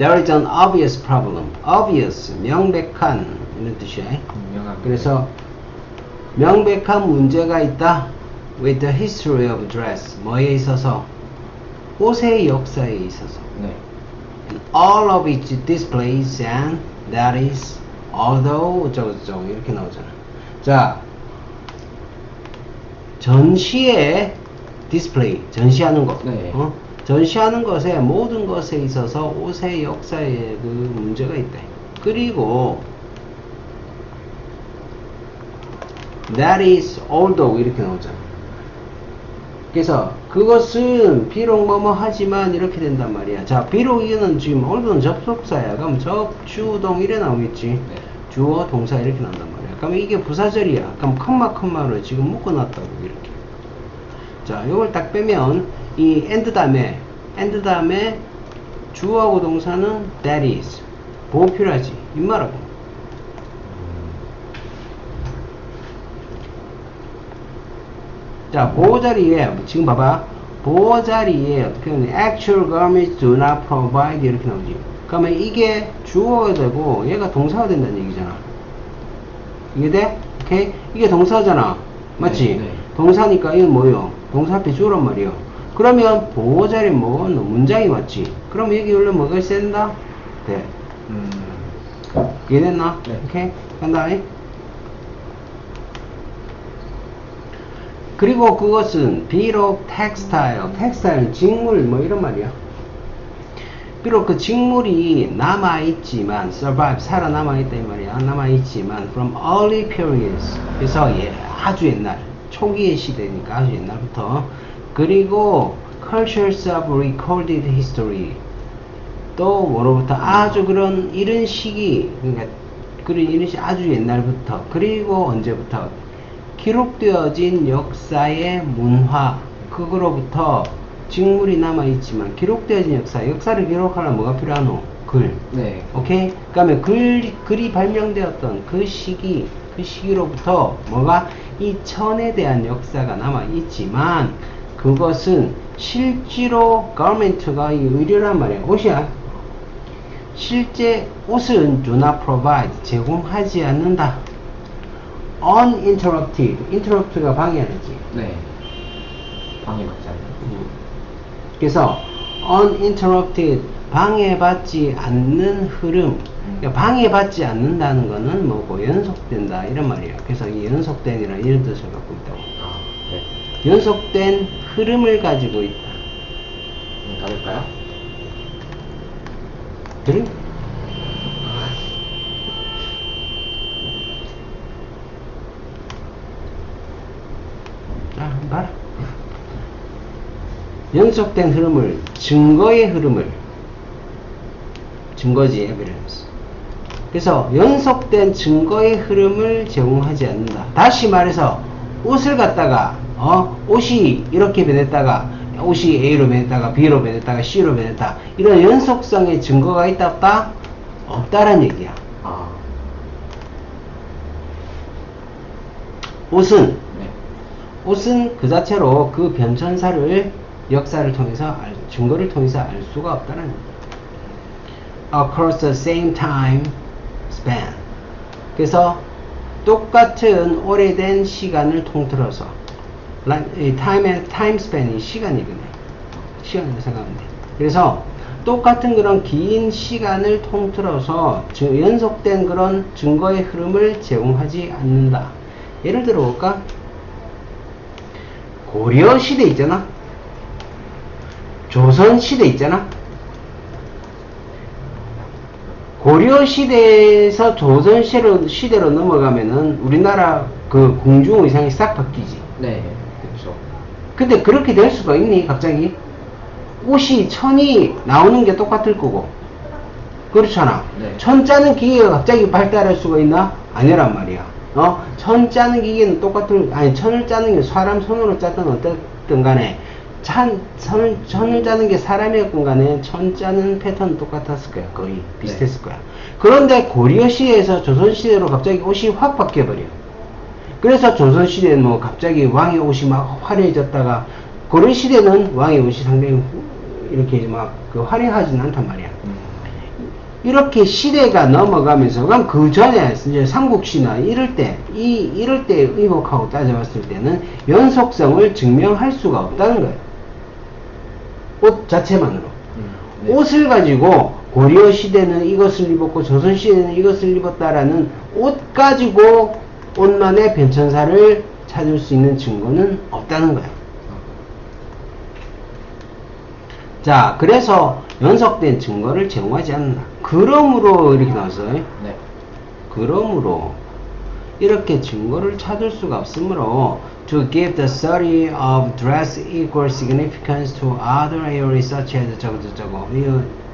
There is an obvious problem. Obvious, 명백한 이런 뜻이야. 그래서 명백한 문제가 있다. With the history of dress. 뭐에 있어서? 옷의 역사에 있어서. 네. And all of its displays and that is although 어쩌고저쩌고 이렇게 나오잖아. 자, 전시에 display, 전시하는 것. 네. 전시하는 것에 모든 것에 있어서 옷의 역사에 그 문제가 있다. 그리고 that is although 이렇게 나오잖아. 그래서 그것은 비록 뭐뭐 하지만 이렇게 된단 말이야. 자, 비록 이거는 지금 although는 접속사야. 그럼 접주동 이래 나오겠지. 네. 주어 동사 이렇게 나온단 말이야. 그럼 이게 부사절이야. 그럼 컴마로 지금 묶어놨다고 이렇게. 자, 이걸 딱 빼면 이 and 다음에 주어하고 동사는 that is 보호 필요하지. 임마라고. 자, 보호 자리에 지금 봐봐. 보호 자리에 어떻게 하면 actual garments do not provide 이렇게 나오지. 그러면 이게 주어가 되고 얘가 동사가 된다는 얘기잖아. 이게 돼? 오케이? 이게 동사잖아. 맞지? 네, 네. 동사니까 이건 뭐요? 동사 앞에 주어란 말이요. 그러면 보호 자리 뭐 문장이 맞지? 그럼 여기 원래 뭐가 있어야 된다? 돼. 이해됐나? 네. 오케이? 간다. 그리고 그것은 비록 텍스타일, 직물 뭐 이런 말이야. 비록 그 직물이 남아있지만 survive, 살아남아있다 이 말이야. 남아있지만 from early periods, 그래서 아주 옛날 초기의 시대니까 아주 옛날부터. 그리고 cultures of recorded history, 또 뭐로부터 아주 이런 시기, 그러니까 이런 시 아주 옛날부터. 그리고 언제부터 기록되어진 역사의 문화, 그거로부터 직물이 남아있지만 기록되어진 역사를 기록하려면 뭐가 필요하노? 글. 네. 오케이? 그 다음에 글이 발명되었던 그 시기로부터 뭐가 이 천에 대한 역사가 남아있지만 그것은 실제로 garment가 이 의류란 말이야. 옷이야. 실제 옷은 do not provide, 제공하지 않는다. uninterrupted, interrupt가 방해하지. 네. 방해받지 않는. 그래서 uninterrupted, 방해받지 않는 흐름. 그러니까 방해받지 않는다는 거는 뭐고 연속된다 이런 말이에요. 그래서 이 연속된이라 이런 뜻을 갖고 있다고. 아, 네. 연속된 흐름을 가지고 있다. 닫을까요? 그래? 자, 봐라. 연속된 흐름을, 증거의 흐름을, 증거지, evidence. 그래서 연속된 증거의 흐름을 제공하지 않는다. 다시 말해서 옷을 갖다가 옷이 이렇게 변했다가 옷이 A로 변했다가 B로 변했다가 C로 변했다. 이런 연속성의 증거가 있다 없다? 없다란 얘기야. 아. 옷은 그 자체로 그 변천사를 역사를 통해서 증거를 통해서 알 수가 없다는 얘기야. Across the same time span. 그래서 똑같은 오래된 시간을 통틀어서 time span이 시간이거든요. 시간을 생각하면 돼. 그래서 똑같은 그런 긴 시간을 통틀어서 연속된 그런 증거의 흐름을 제공하지 않는다. 예를 들어 볼까? 고려 시대 있잖아. 조선 시대 있잖아. 고려 시대에서 조선 시대로 넘어가면은 우리나라 그 궁중 의상이 싹 바뀌지. 네. 그렇죠. 근데 그렇게 될 수가 있니? 갑자기 옷이 천이 나오는 게 똑같을 거고 그렇잖아. 네. 천 짜는 기계가 갑자기 발달할 수가 있나? 아니란 말이야. 천 짜는 기계는 천을 짜는 게 사람 손으로 짰든 어쨌든 간에 천을 짜는 게 사람이었건 간에 천 짜는 패턴은 똑같았을 거야. 거의 비슷했을 거야. 그런데 고려시대에서 조선시대로 갑자기 옷이 확 바뀌어버려. 그래서 조선시대는 뭐 갑자기 왕의 옷이 막 화려해졌다가 고려시대는 왕의 옷이 상당히 이렇게 막 화려하진 않단 말이야. 이렇게 시대가 넘어가면서, 그럼 그 전에 이제 삼국시나 이럴 때 의복하고 따져봤을 때는 연속성을 증명할 수가 없다는 거예요. 옷 자체만으로. 네. 옷을 가지고 고려 시대는 이것을 입었고 조선 시대는 이것을 입었다라는 옷 가지고 옷만의 변천사를 찾을 수 있는 증거는 없다는 거예요. 자, 그래서 연속된 증거를 제공하지 않는다. 그러므로 이렇게 나왔어요. 네. 그러므로 이렇게 증거를 찾을 수가 없으므로 to give the study of dress equal significance to other areas such as 저거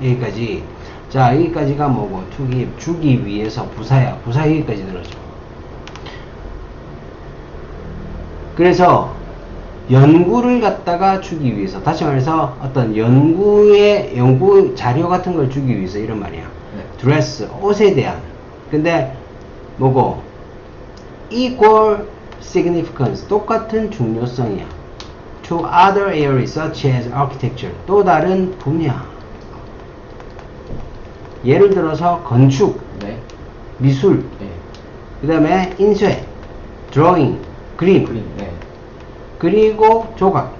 여기까지. 자, 여기까지가 뭐고 to give 주기 위해서 부사 여기까지 들어죠. 그래서 연구를 갖다가 주기 위해서, 다시 말해서 어떤 연구 자료 같은 걸 주기 위해서 이런 말이야. 네. 드레스, 옷에 대한. 근데 뭐고 equal significance, 똑같은 중요성이야. to other areas such as architecture, 또 다른 분야. 예를 들어서 건축, 네. 미술, 네. 그 다음에 인쇄, 드로잉, 그림, 네. 그리고 조각.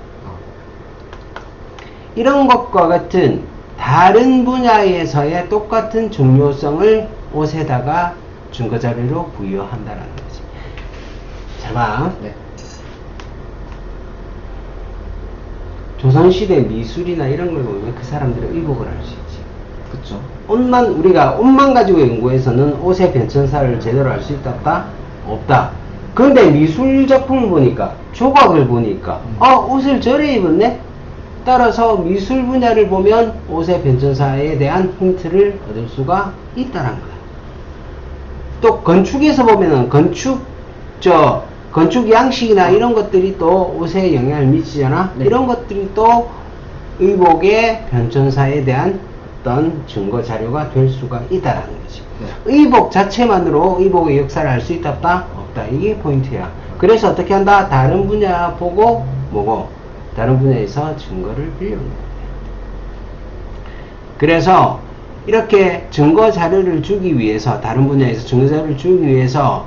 이런 것과 같은 다른 분야에서의 똑같은 중요성을 옷에다가 증거자료로 부여한다는 거지. 잘 봐. 네. 조선시대 미술이나 이런 걸 보면 그 사람들의 의복을 알 수 있지. 그쵸. 우리가 옷만 가지고 연구해서는 옷의 변천사를 제대로 알 수 있다 없다? 없다. 그런데 미술 작품을 보니까, 조각을 보니까, 옷을 저래 입었네? 따라서 미술 분야를 보면 옷의 변천사에 대한 힌트를 얻을 수가 있다는 거야. 또 건축에서 보면은 건축 양식이나 이런 것들이 또 옷에 영향을 미치잖아? 네. 이런 것들이 또 의복의 변천사에 대한 어떤 증거 자료가 될 수가 있다라는 거지. 네. 의복 자체만으로 의복의 역사를 알 수 있다 없다? 없다. 이게 포인트야. 그래서 어떻게 한다? 다른 분야 보고 뭐고? 다른 분야에서 증거를 빌려오는 거야. 그래서 이렇게 증거 자료를 주기 위해서, 다른 분야에서 증거 자료를 주기 위해서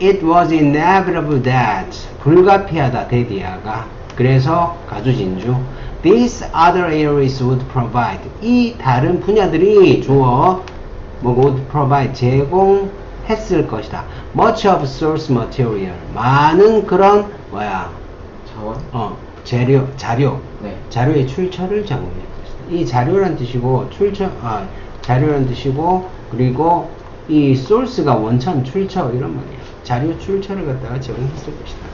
it was inevitable that, 불가피하다, 데디아가. 그래서 가주진주 these other areas would provide, 이 다른 분야들이 주어 would provide, 제공했을 것이다. much of source material, 많은 그런 자원? 자료, 네. 자료의 출처를 제공할 것이다. 이 자료란 뜻이고 자료란 뜻이고, 그리고 이 source가 원천, 출처 이런 말이야. 자료 출처를 갖다가 제공했을 것이다.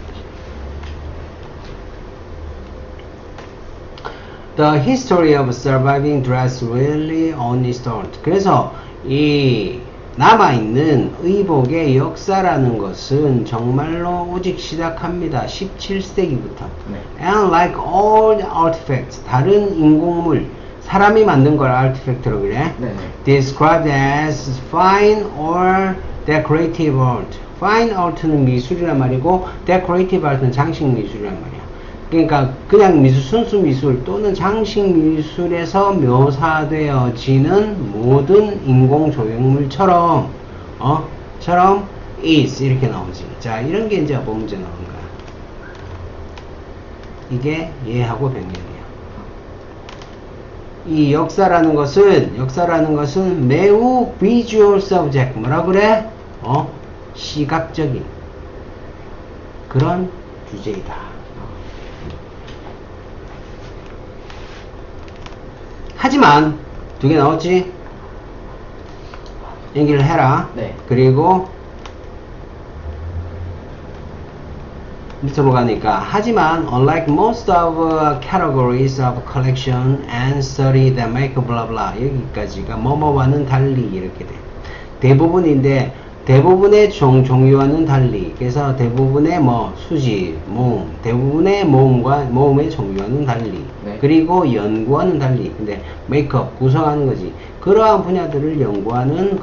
The history of surviving dress really only start. 그래서 이 남아있는 의복의 역사라는 것은 정말로 오직 시작합니다. 17세기부터. 네. And like all the artifacts, 다른 인공물, 사람이 만든 걸 artifact라고 그래. 네. Described as fine or decorative art. Fine art는 미술이란 말이고, decorative art는 장식 미술이란 말이야. 그러니까 그냥 미술, 순수 미술 또는 장식 미술에서 묘사되어지는 모든 인공 조형물처럼 is 이렇게 나오지. 자, 이런 게 이제 뭐 문제 나오는 거야. 이게 예하고 병렬이야. 이 역사라는 것은 매우 visual subject, 뭐라 그래? 시각적인 그런 주제이다. 하지만 두 개 나왔지? 얘기를 해라. 네. 그리고 밑으로 가니까, 하지만 unlike most of categories of collection and study that make blah blah, 여기까지가 뭐뭐와는 달리 이렇게 돼. 대부분인데 대부분의 종류와는 달리, 그래서 대부분의 수지, 모음, 대부분의 모음의 종류와는 달리, 네. 그리고 연구와는 달리. 근데 메이크업, 구성하는 거지. 그러한 분야들을 연구하는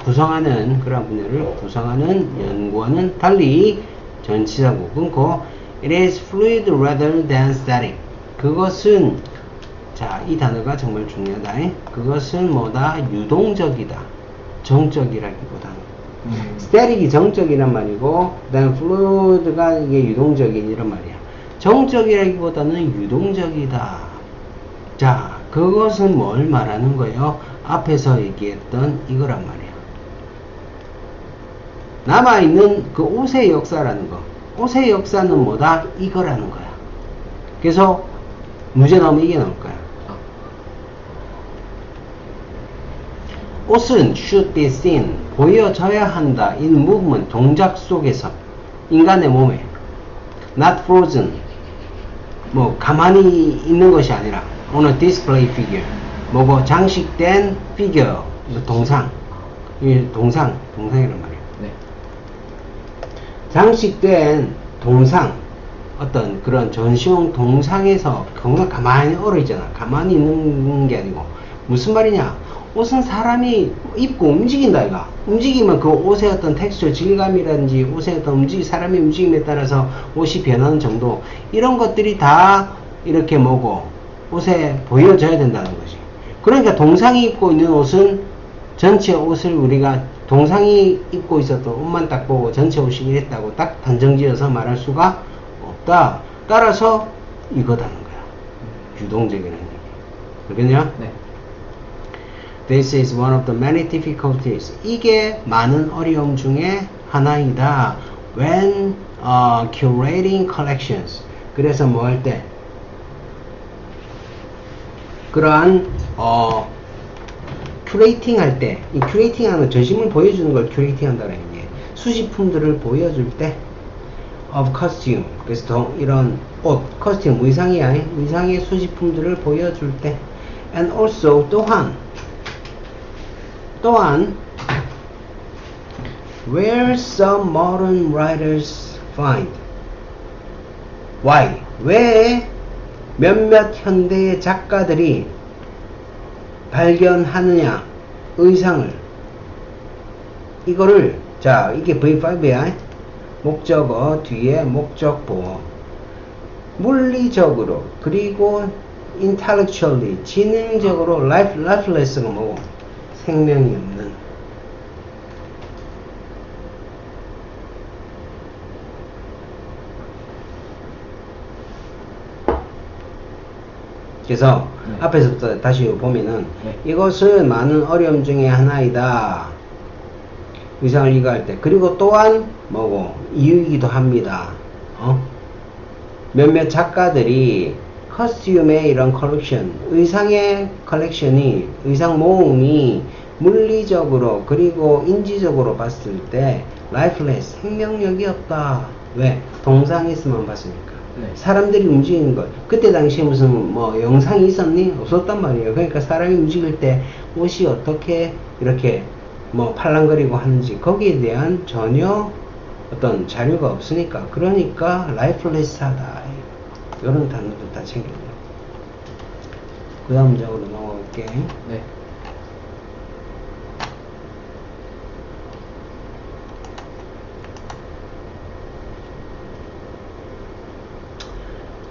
구성하는 그러한 분야를 구성하는 연구와는 달리 전치사고 끊고 it is fluid rather than static. 그것은 자, 이 단어가 정말 중요하다. 그것은 뭐다? 유동적이다. 정적이라기보다는. 스테릭이 정적이란 말이고, 그 다음에 fluid가 이게 유동적인 이런 말이야. 정적이라기보다는 유동적이다. 자, 그것은 뭘 말하는 거예요? 앞에서 얘기했던 이거란 말이야. 남아있는 그 옷의 역사라는 거. 옷의 역사는 뭐다? 이거라는 거야. 그래서 문제 나오면 이게 나올 거야. 옷은 should be seen, 보여져야 한다. in movement, 동작 속에서. 인간의 몸에. not frozen, 뭐 가만히 있는 것이 아니라 on a display figure, 뭐고 장식된 figure, 동상. 이 동상이란 말이에요. 네. 장식된 동상, 어떤 그런 전시용 동상에서 정말 가만히 얼어있잖아. 가만히 있는 게 아니고 무슨 말이냐? 옷은 사람이 입고 움직인다 이가. 움직이면 그 옷의 어떤 텍스처, 질감이라든지 옷의 어떤 사람의 움직임에 따라서 옷이 변하는 정도, 이런 것들이 다 이렇게 뭐고 옷에 보여져야 된다는 거지. 그러니까 동상이 입고 있는 옷은 전체 옷을 우리가 동상이 입고 있었던 옷만 딱 보고 전체 옷이 이랬다고 딱 단정지어서 말할 수가 없다. 따라서 이거다는 거야. 유동적이라는 얘기. 그러겠냐? 네. This is one of the many difficulties. 이게 많은 어려움 중에 하나이다. When curating collections. 그래서 뭐 할 때? 그러한 큐레이팅 할 때, 이 큐레이팅 하는 전심을 보여주는 걸 큐레이팅 한다는 얘기예요. 수집품들을 보여줄 때 of costume. 그래서 이런 옷, costume, 의상이야. 의상의 수집품들을 보여줄 때. And also 또한 where some modern writers find, why, 왜 몇몇 현대의 작가들이 발견하느냐, 의상을, 이거를, 자, 이게 V5야. 목적어 뒤에 목적보, 물리적으로, 그리고 intellectually, 지능적으로, lifeless가 뭐고? 생명이 없는. 그래서 앞에서부터 다시 보면은 이것은 많은 어려움 중에 하나이다. 의상을 이해할 때. 그리고 또한 뭐고? 이유이기도 합니다. 몇몇 작가들이 커스튬의 이런 컬렉션, 의상의 컬렉션이, 의상 모음이 물리적으로 그리고 인지적으로 봤을 때 lifeless, 생명력이 없다. 왜? 동상에서만 봤으니까. 네. 사람들이 움직이는 것. 그때 당시에 무슨 뭐 영상이 있었니? 없었단 말이에요. 그러니까 사람이 움직일 때 옷이 어떻게 이렇게 뭐 팔랑거리고 하는지 거기에 대한 전혀 어떤 자료가 없으니까. 그러니까 lifeless하다. 이런 단어도 다 챙겨요. 그 다음 문장으로 넘어갈게. 네.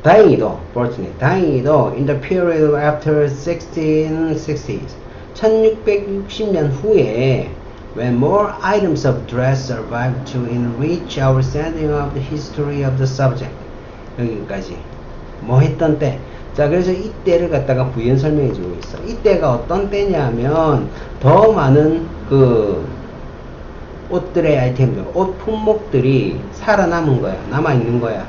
다행히도, fortunately, 다행히도 in the period after 1660s, 1660년 후에 when more items of dress survived to enrich our understanding of the history of the subject. 여기까지. 뭐 했던 때? 자, 그래서 이때를 갖다가 부연 설명해 주고 있어. 이때가 어떤 때냐면 더 많은 그 옷들의 아이템들, 옷 품목들이 살아남은 거야. 남아있는 거야.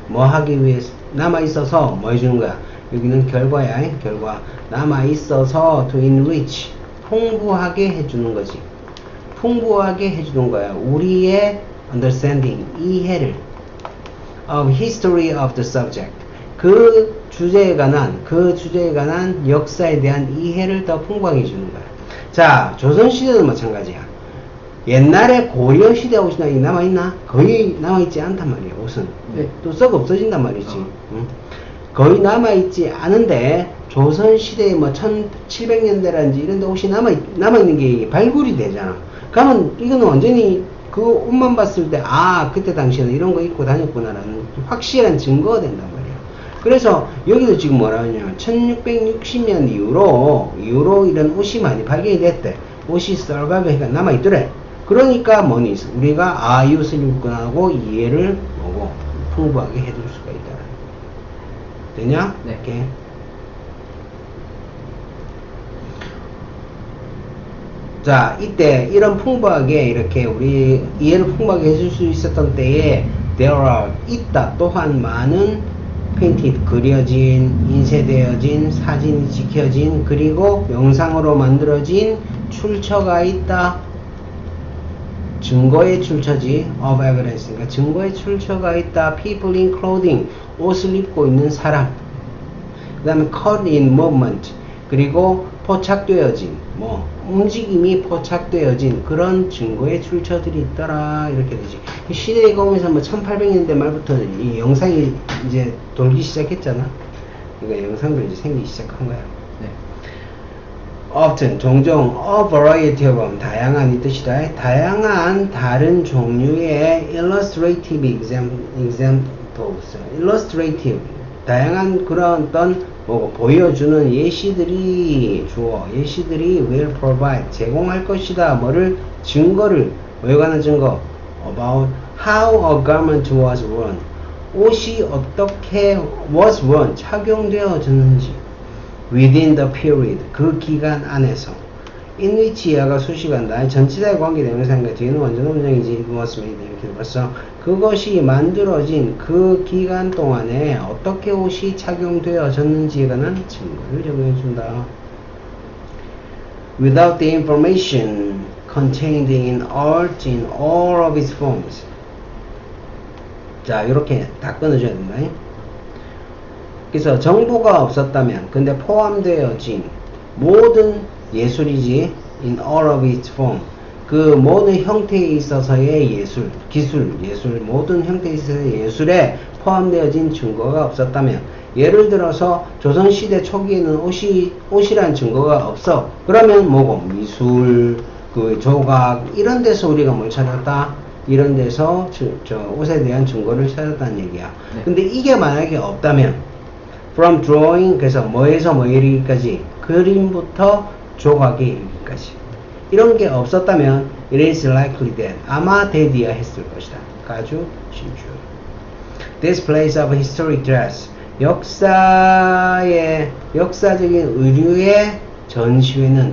뭐 하기 위해서? 남아있어서 뭐 해주는 거야? 여기는 결과야. 결과. 남아있어서 to enrich, 풍부하게 해주는 거지. 풍부하게 해주는 거야. 우리의 understanding, 이해를 of history of the subject, 그 주제에 관한 역사에 대한 이해를 더 풍부하게 해주는 거야. 자, 조선시대도 마찬가지야. 옛날에 고려시대 옷이 남아있나? 거의 남아있지 않단 말이야, 옷은. 네. 또 썩 없어진단 말이지. 응? 거의 남아있지 않은데, 조선시대에 뭐 1700년대라든지 이런 데 옷이 남아있는 게 발굴이 되잖아. 그러면 이거는 완전히 그 옷만 봤을 때, 아, 그때 당시에는 이런 거 입고 다녔구나라는 확실한 증거가 된단 말이야. 그래서 여기도 지금 뭐라 하냐면 1660년 이후로 이런 옷이 많이 발견이 됐대. 옷이 썰가게 남아있더래. 그러니까 뭐니 우리가 이 옷을 입고 나고 이해를 뭐고 풍부하게 해줄 수가 있다. 되냐? 네. 이렇게. 자, 이때 이런 풍부하게 이렇게 우리 이해를 풍부하게 해줄 수 있었던 때에 there are 있다 또한 많은 painted 그려진 인쇄되어진 사진이 찍혀진 그리고 영상으로 만들어진 출처가 있다. 증거의 출처지 of evidence 그러니까 증거의 출처가 있다. people in clothing 옷을 입고 있는 사람 그 다음에 caught in movement 그리고 포착되어진 뭐 움직임이 포착되어진 그런 증거의 출처들이 있더라 이렇게 되지. 시대에 가면서 뭐 1800년대 말부터 이 영상이 이제 돌기 시작했잖아. 그러니까 영상도 이제 생기기 시작한 거야. 네. often 종종 a variety of 다양한 이 뜻이다. 다양한 다른 종류의 illustrative examples illustrative 다양한 그런 어떤 뭐 보여주는 예시들이 will provide 제공할 것이다. 뭐를 증거를 뭐에 관한 증거 about how a garment was worn 옷이 어떻게 was worn 착용되어졌는지 within the period 그 기간 안에서 in which 야가 수식한다. 전치사에 관계되면서 뒤에는 완전 음정이지 was made 이렇게 봤어. 그것이 만들어진 그 기간 동안에 어떻게 옷이 착용되어졌는지에 관한 증거를 제공해준다. Without the information contained in art in all of its forms. 자, 이렇게 다 끊어줘야 된다. 그래서 정보가 없었다면, 근데 포함되어진 모든 예술이지, in all of its form. 그 모든 형태에 있어서의 예술, 기술, 예술, 모든 형태에 있어서의 예술에 포함되어진 증거가 없었다면, 예를 들어서 조선시대 초기에는 옷이란 증거가 없어. 그러면 뭐고? 미술, 그 조각, 이런 데서 우리가 뭘 찾았다? 이런 데서 저 옷에 대한 증거를 찾았다는 얘기야. 네. 근데 이게 만약에 없다면, from drawing, 그래서 뭐에서 뭐에 이르기까지, 그림부터 조각에 이르기까지. 이런 게 없었다면 it is likely that 아마 되디야 했을 것이다. 아주 신주. Displays of historic dress 역사적인 의류의 전시는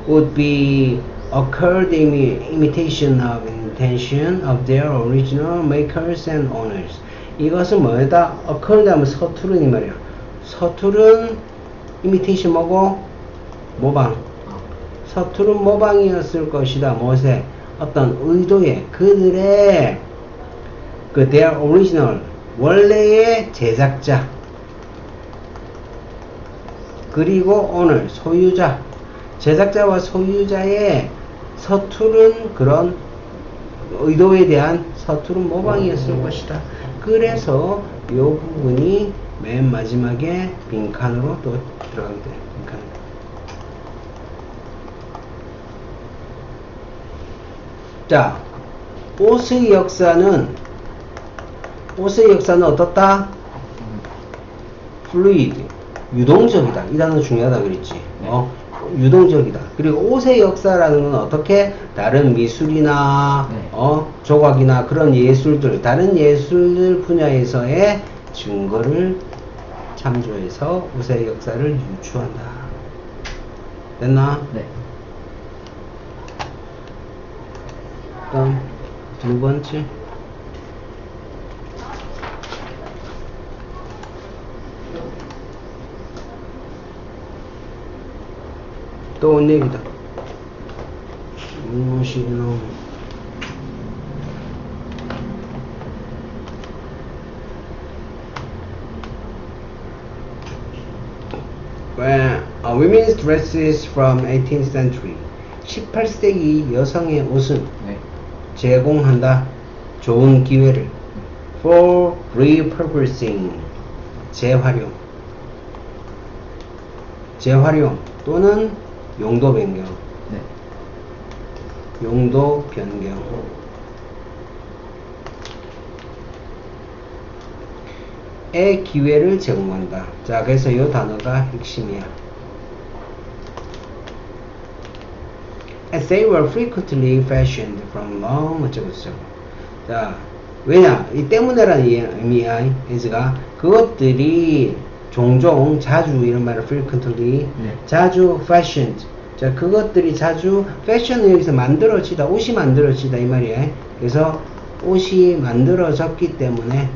would be occurred imitation of intention of their original makers and owners. 이것은 뭐다? occurred 하면 서투른 이 말이야. 서투른 imitation 뭐고? 모방. 서투른 모방이었을 것이다. 무엇에? 어떤 의도의 그들의 그 their original 원래의 제작자 그리고 owner 소유자 제작자와 소유자의 서투른 그런 의도에 대한 서투른 모방이었을 것이다. 그래서 이 부분이 맨 마지막에 빈칸으로 또 들어가게 돼. 빈칸. 자, 옷의 역사는 어떻다? fluid, 유동적이다. 이 단어 중요하다 그랬지. 유동적이다. 그리고 옷의 역사라는 건 어떻게 다른 미술이나 조각이나 그런 예술들, 다른 예술들 분야에서의 증거를 참조해서 옷의 역사를 유추한다. 됐나? 네. 그다음 두 번째. 또 온 얘기다. 무엇이노? Women's dresses from 18th century. 18세기 여성의 옷은 네. 제공한다. 좋은 기회를. For repurposing. 재활용 또는 용도 변경. 네. 용도 변경. 기회를 제공한다. 자, 그래서 이 단어가 핵심이야. As they were frequently fashioned from long 어쩌고저쩌고. 자, 왜냐? 이 때문에라는 의미야. is가 그것들이 종종 자주 이런 말을 frequently 네. 자주 fashioned. 자, 그것들이 자주 fashion은 여기서 만들어지다, 옷이 만들어지다 이 말이야. 그래서 옷이 만들어졌기 때문에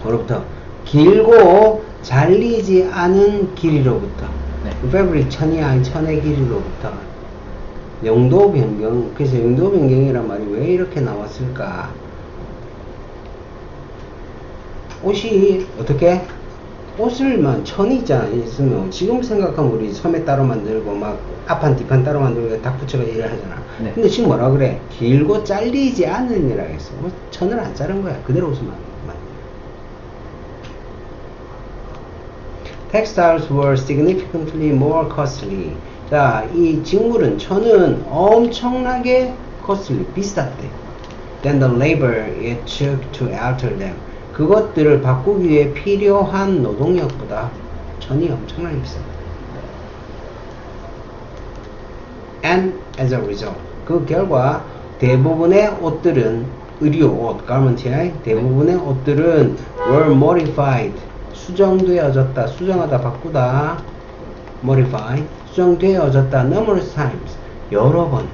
뭐로부터 길고 잘리지 않은 길이로부터 네. fabric 천의 길이로부터 용도 변경. 그래서 용도 변경이란 말이 왜 이렇게 나왔을까? 옷이 어떻게 옷을만 천이 있잖아. 있으면 지금 생각하면 우리 소매 따로 만들고 막 앞판 뒷판 따로 만들고 딱 붙여가 일을 하잖아. 네. 근데 지금 뭐라 그래? 길고 잘리지 않는 이라 했어. 천을 안 자른 거야. 그대로 옷을 만든 거야. Textiles were significantly more costly. 자, 이 직물은 천은 엄청나게 costly, 비쌌대. Than the labor it took to alter them. 그것들을 바꾸기 위해 필요한 노동력보다 천이 엄청나게 비쌌다. And as a result, 그 결과 대부분의 옷들은 의류 옷, garment의 대부분의 옷들은 were modified. 수정되어졌다, 수정하다, 바꾸다, modify, 수정되어졌다, numerous times, 여러 번,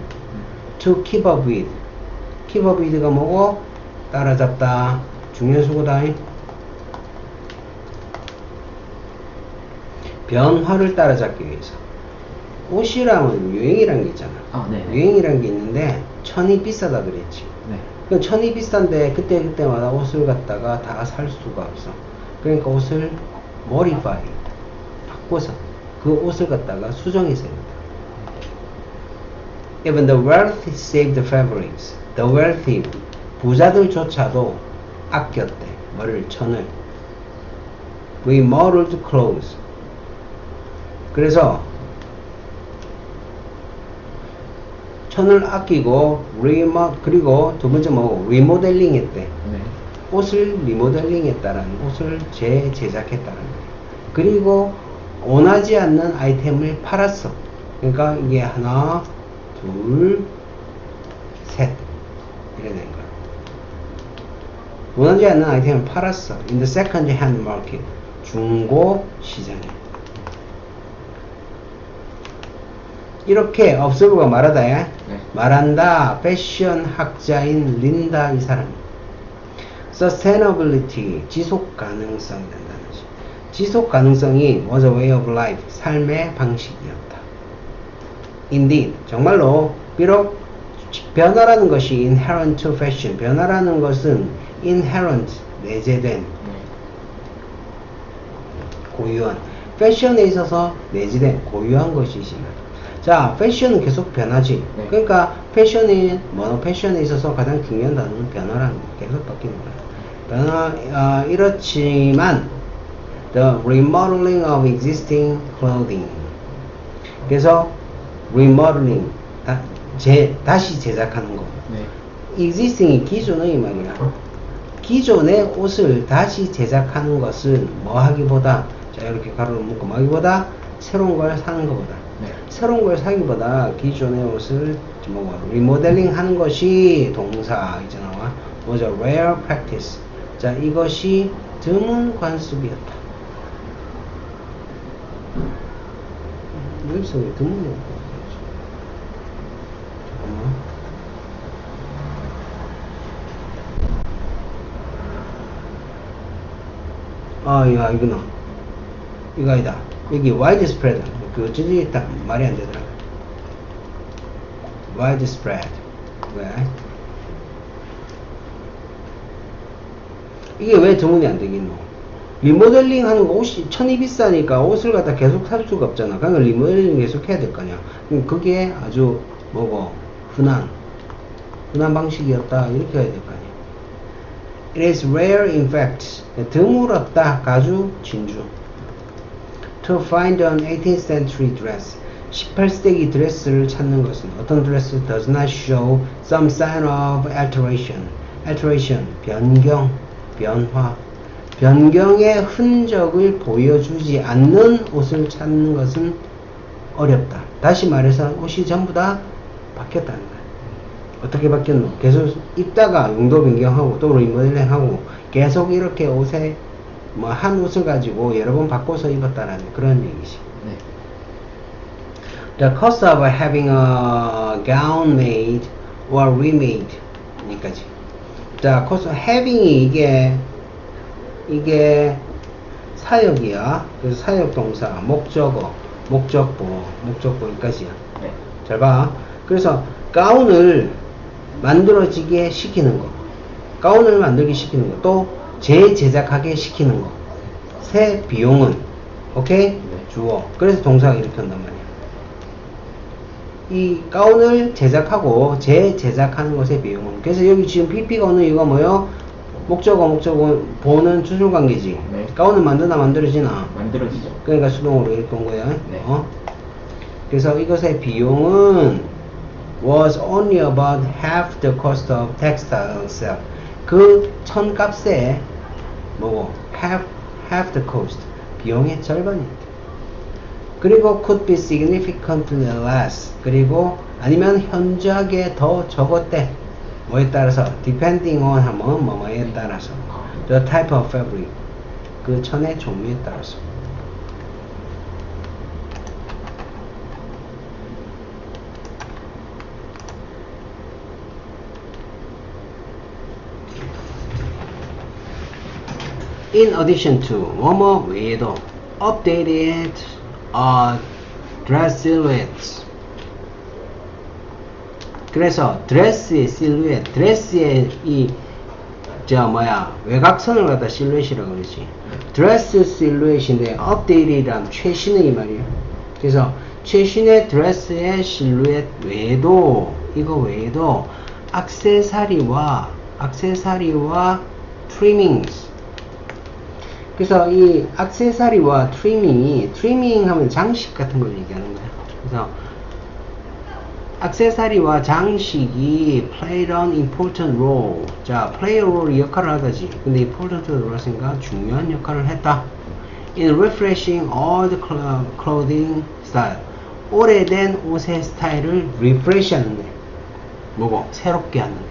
to keep up with, keep up with가 뭐고? 따라잡다, 중요수고다. 변화를 따라잡기 위해서. 옷이라면 유행이란 게 있잖아. 네. 유행이란 게 있는데 천이 비싸다 그랬지. 네. 그 천이 비싼데 그때마다 옷을 갖다가 다 살 수가 없어. 그러니까 옷을 modify, 바꿔서 그 옷을 갖다가 수정해서 입는다. Even the wealthy saved the fabrics. The wealthy, 부자들조차도 아꼈대. 뭐를? 천을. Remodeled clothes. 그래서 천을 아끼고 그리고 두 번째 뭐고? 리모델링 했대. 네. 옷을 리모델링 했다라는, 옷을 재제작했다라는 거예요. 그리고 원하지 않는 아이템을 팔았어. 그러니까 이게 하나, 둘, 셋 이래 된 거야. 원하지 않는 아이템을 팔았어. In the second hand market. 중고 시장에. 이렇게 observe가 말하다. 네. 말한다. 패션 학자인 린다 이 사람. Sustainability, 지속 가능성이 된다는 거지. 지속 가능성이 was a way of life, 삶의 방식이었다. Indeed, 정말로 비록 변화라는 것이 inherent to fashion, 변화라는 것은 inherent, 내재된, 고유한, 패션에 있어서 내재된 고유한 것이지만, 자, 패션은 계속 변하지. 네. 그러니까 패션에 있어서 가장 중요한 단어는 변화라는 거, 계속 바뀌는 거야. 이렇지만 the remodeling of existing clothing. 그래서 remodeling, 다시 제작하는 거. 네. existing이 기존의 말이야. 기존의 옷을 다시 제작하는 것은 뭐 하기보다, 자, 이렇게 가로를 묶고 뭐 하기보다 새로운 걸 사는 것보다, 네. 새로운 걸 사기보다 기존의 옷을 리모델링 하는 것이 동사 이제 나와. was a rare practice. 자, 이것이 드문 관습이었다. 여기서 왜 드문이 없고? 잠깐만. 야, 이거나. 이거 아니다. 여기 widespread. 그 어쩐지 딱 말이 안 되더라. widespread. 왜? 이게 왜 드문이 안 되겠노? 리모델링 하는 거 옷이 천이 비싸니까 옷을 갖다 계속 살 수가 없잖아. 그러니까 리모델링 계속 해야 될 거 아니야. 그게 아주 뭐고 흔한 방식이었다 이렇게 해야 될 거 아니야. It is rare in fact. 드물었다. 아주 진주. To find an 18th century dress. 18세기 드레스를 찾는 것은 어떤 드레스? Does not show some sign of alteration. Alteration, 변경, 변화. 변경의 흔적을 보여주지 않는 옷을 찾는 것은 어렵다. 다시 말해서 옷이 전부 다 바뀌었다는 거야. 어떻게 바뀌었노? 계속 입다가 용도 변경하고 또 리모델링하고 계속 이렇게 옷에 뭐 한 옷을 가지고 여러 번 바꿔서 입었다라는 그런 얘기지. 네. The cost of having a gown made or remade. 여기까지. 자, cost of having이 이게 사역이야. 그래서 사역 동사, 목적어, 목적보 여기까지야. 네. 잘 봐. 그래서 가운을 만들어지게 시키는 거, 가운을 만들게 시키는 거, 또 재제작하게 시키는 거. 새 비용은 오케이? 네. 주어. 그래서 동사가 이렇게 한단 말이야. 이 가운을 제작하고 재제작하는 것의 비용은. 그래서 여기 지금 PP가 오는 이유가 뭐요? 목적어 보는 주술관계지. 네. 가운을 만드나 만들어지나? 만들어지죠. 그러니까 수동으로 이렇게 온 거야. 네. 그래서 이것의 비용은 was only about half the cost of textile itself. 그 천값에 뭐고 half the cost. 비용의 절반이다. 그리고 could be significantly less. 그리고 아니면 현저하게 더 적었대. 뭐에 따라서 depending on 하면 뭐뭐에 따라서 the type of fabric. 그 천의 종류에 따라서. In addition to, 뭐뭐 외에도 updated dress silhouettes. 그래서 드레스의 실루엣, 드레스의 외곽선을 갖다 실루엣이라고 그러지. 드레스 실루엣인데 updated이란 최신의 말이에요. 그래서 최신의 드레스의 실루엣 외에도, 이거 외에도 액세서리와 트리밍스. 그래서 이 액세서리와 트리밍 하면 장식 같은 걸 얘기하는 거야. 그래서 액세서리와 장식이 played an important role. 자, play a role 역할을 하다지. 근데 important role 했으니까 중요한 역할을 했다. In refreshing all the clothing style. 오래된 옷의 스타일을 refresh 하는데. 뭐고? 새롭게 하는데.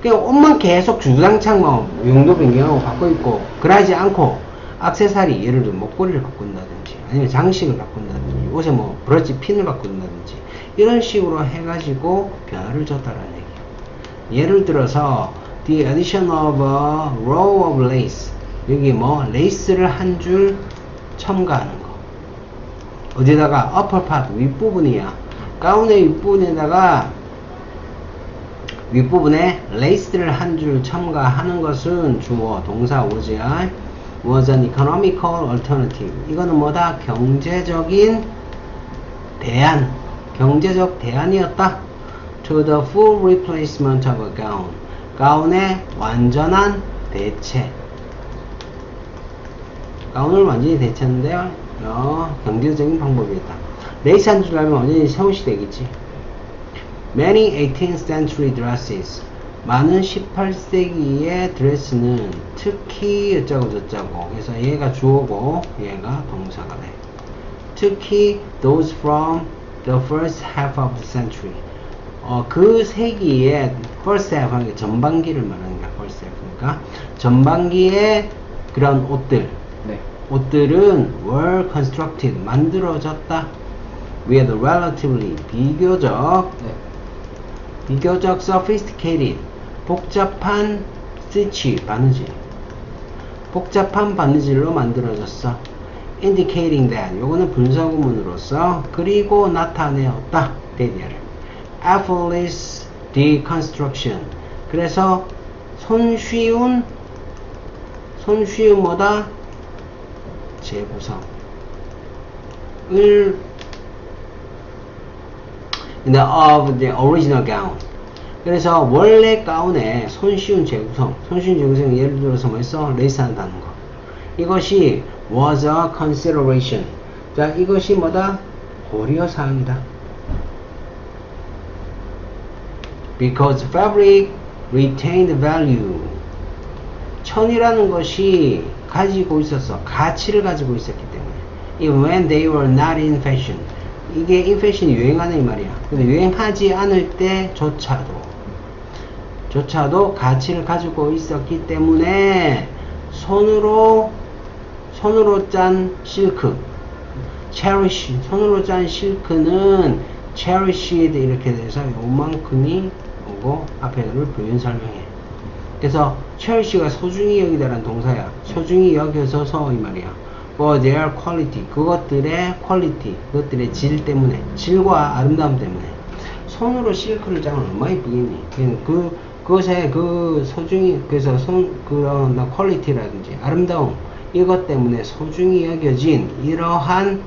그냥 옷만 계속 주구장창 용도 변경하고 바꿔 입고 그러지 않고 액세서리, 예를 들어 목걸이를 바꾼다든지 아니면 장식을 바꾼다든지 옷에 뭐 브러치 핀을 바꾼다든지 이런 식으로 해가지고 변화를 줬다라는 얘기야. 예를 들어서 the addition of a row of lace. 여기 뭐 레이스를 한 줄 첨가하는 거. 어디다가 upper part 윗부분이야. 가운의 윗부분에다가 윗부분에 레이스를 한 줄 첨가하는 것은 주어 동사 was an economical alternative. 이거는 뭐다? 경제적 대안이었다. To the full replacement of a gown. 가운의 완전한 대체. 가운을 완전히 대체하는데 경제적인 방법이었다. 레이스 한 줄 하면 완전히 새옷이 되겠지. Many 18th century dresses. 많은 18세기의 드레스는 특히 어쩌고 그래서 얘가 주어고 얘가 동사가 돼. 특히 those from the first half of the century. 그 세기의 first half 하는 게 전반기를 말하는 거야. first half니까 전반기의 그런 옷들. 네. 옷들은 were constructed 만들어졌다. with relatively 비교적 sophisticated 복잡한 stitch 복잡한 바느질로 만들어졌어. indicating that 요거는 분사구문으로서 그리고 나타내었다. 대리를 effortless deconstruction. 그래서 손쉬운 뭐다? 재구성을 of the original gown. 그래서 원래 가운의 손쉬운 재구성 예를 들어서 뭐 있어? 레이스 한다는 거. 이것이 was a consideration. 자, 이것이 뭐다? 고려사항이다. Because fabric retained value. 천이라는 것이 가지고 있었어. 가치를 가지고 있었기 때문에. Even when they were not in fashion. 이게 in fashion이 유행하는 이 말이야. 근데 유행하지 않을 조차도 가치를 가지고 있었기 때문에 손으로 짠 실크, cherish, 손으로 짠 실크는 cherished 이렇게 돼서 요만큼이 오고 앞에를 부연 설명해. 그래서 cherish가 소중히 여기다라는 동사야. 소중히 여겨서서 이 말이야. For their quality, 그것들의 quality, 그것들의 질 때문에, 질과 아름다움 때문에. 손으로 실크를 짜면 얼마나 이쁘겠니? 그것의 그 소중히, 그래서 그런 퀄리티라든지 아름다움, 이것 때문에 소중히 여겨진 이러한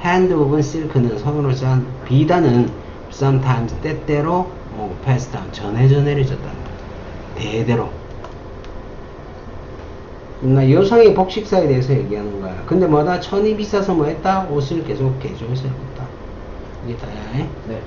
handwoven silk는 손으로 짠 비단은 sometimes 때때로 passed down, 전해져 내려졌다는 거야. 대대로. 나 여성의 복식사에 대해서 얘기하는 거야. 근데 뭐다? 천이 비싸서 뭐 했다? 옷을 계속 개조해서 입었다. 이게 다야. 네.